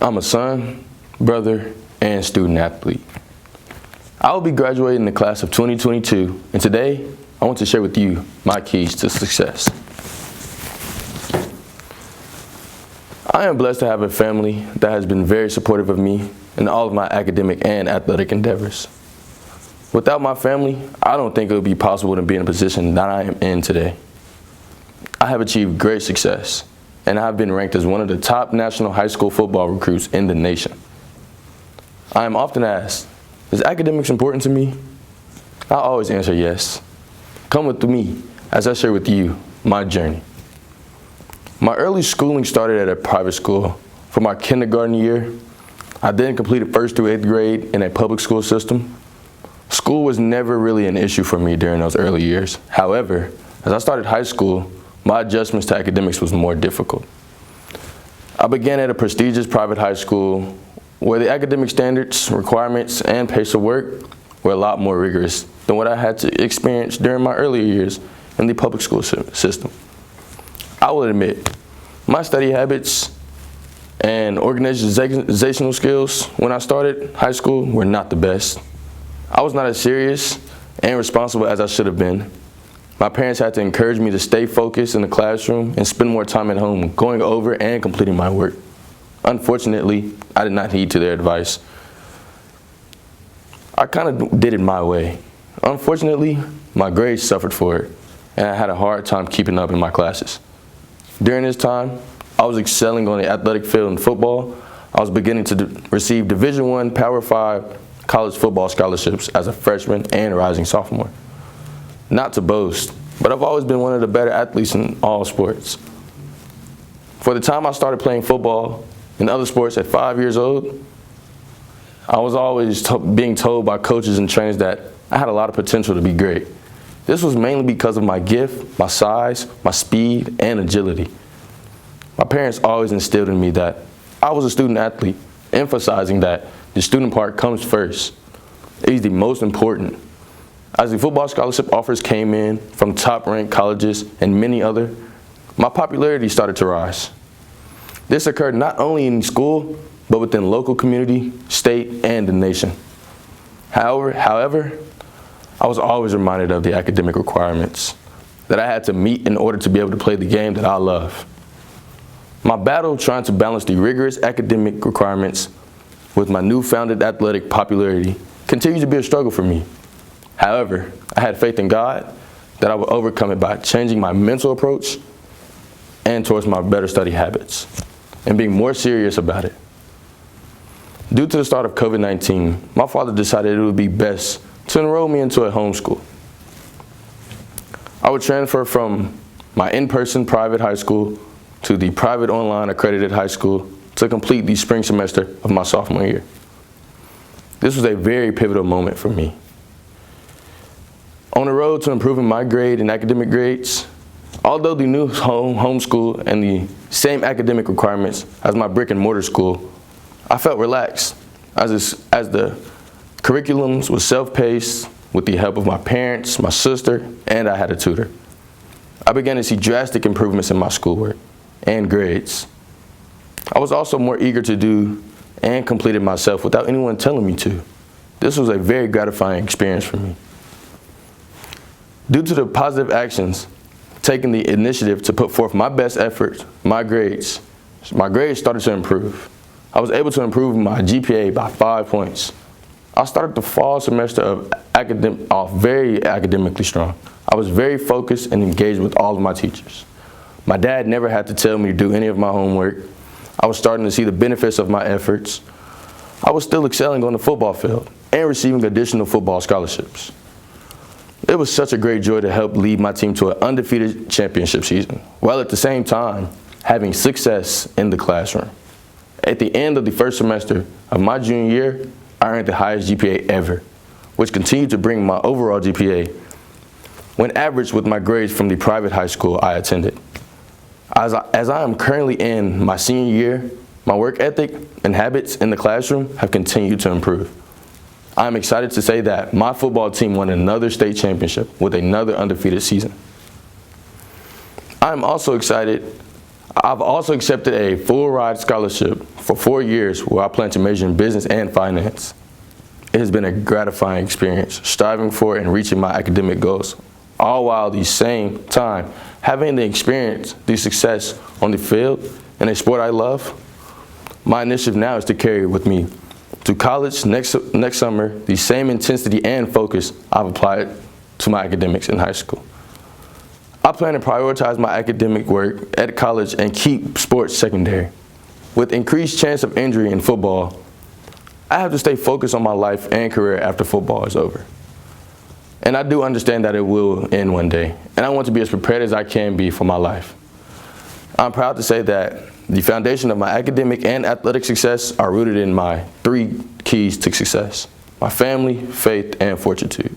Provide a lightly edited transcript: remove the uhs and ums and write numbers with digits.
I'm a son, brother, and student athlete. I will be graduating in the class of 2022, and today I want to share with you my keys to success. I am blessed to have a family that has been very supportive of me in all of my academic and athletic endeavors. Without my family, I don't think it would be possible to be in a position that I am in today. I have achieved great success, and I have been ranked as one of the top national high school football recruits in the nation. I am often asked, is academics important to me? I always answer yes. Come with me as I share with you my journey. My early schooling started at a private school. For my kindergarten year, I then completed 1st through 8th grade in a public school system. School was never really an issue for me during those early years. However, as I started high school, my adjustments to academics was more difficult. I began at a prestigious private high school where the academic standards, requirements, and pace of work were a lot more rigorous than what I had to experience during my earlier years in the public school system. I will admit, my study habits and organizational skills when I started high school were not the best. I was not as serious and responsible as I should have been. My parents had to encourage me to stay focused in the classroom and spend more time at home going over and completing my work. Unfortunately, I did not heed to their advice. I kind of did it my way. Unfortunately, my grades suffered for it, and I had a hard time keeping up in my classes. During this time, I was excelling on the athletic field in football. I was beginning to receive Division I Power 5 college football scholarships as a freshman and rising sophomore. Not to boast, but I've always been one of the better athletes in all sports. For the time I started playing football and other sports at 5 years old, I was always being told by coaches and trainers that I had a lot of potential to be great. This was mainly because of my gift, my size, my speed, and agility. My parents always instilled in me that I was a student athlete, emphasizing that the student part comes first. It is the most important. As the football scholarship offers came in from top-ranked colleges and many other, my popularity started to rise. This occurred not only in school, but within local community, state, and the nation. However, I was always reminded of the academic requirements that I had to meet in order to be able to play the game that I love. My battle trying to balance the rigorous academic requirements with my newfound athletic popularity continued to be a struggle for me. However, I had faith in God that I would overcome it by changing my mental approach and towards my better study habits and being more serious about it. Due to the start of COVID-19, my father decided it would be best to enroll me into a homeschool. I would transfer from my in-person private high school to the private online accredited high school to complete the spring semester of my sophomore year. This was a very pivotal moment for me. On the road to improving my grade and academic grades, although the new homeschool and the same academic requirements as my brick and mortar school, I felt relaxed as the curriculums was self-paced with the help of my parents, my sister, and I had a tutor. I began to see drastic improvements in my schoolwork and grades. I was also more eager to do and complete it myself without anyone telling me to. This was a very gratifying experience for me. Due to the positive actions, taking the initiative to put forth my best efforts, my grades started to improve. I was able to improve my GPA by 5 points. I started the fall semester off very academically strong. I was very focused and engaged with all of my teachers. My dad never had to tell me to do any of my homework. I was starting to see the benefits of my efforts. I was still excelling on the football field and receiving additional football scholarships. It was such a great joy to help lead my team to an undefeated championship season, while at the same time having success in the classroom. At the end of the first semester of my junior year, I earned the highest GPA ever, which continued to bring my overall GPA when averaged with my grades from the private high school I attended. As I am currently in my senior year, my work ethic and habits in the classroom have continued to improve. I am excited to say that my football team won another state championship with another undefeated season. I am also excited I've also accepted a full ride scholarship for 4 years where I plan to major in business and finance. It has been a gratifying experience, striving for and reaching my academic goals, all while at the same time having the experience, the success on the field in a sport I love. My initiative now is to carry with me to college next summer the same intensity and focus I've applied to my academics in high school. I plan to prioritize my academic work at college and keep sports secondary. With increased chance of injury in football, I have to stay focused on my life and career after football is over. And I do understand that it will end one day, and I want to be as prepared as I can be for my life. I'm proud to say that the foundation of my academic and athletic success are rooted in my 3 keys to success: my family, faith, and fortitude.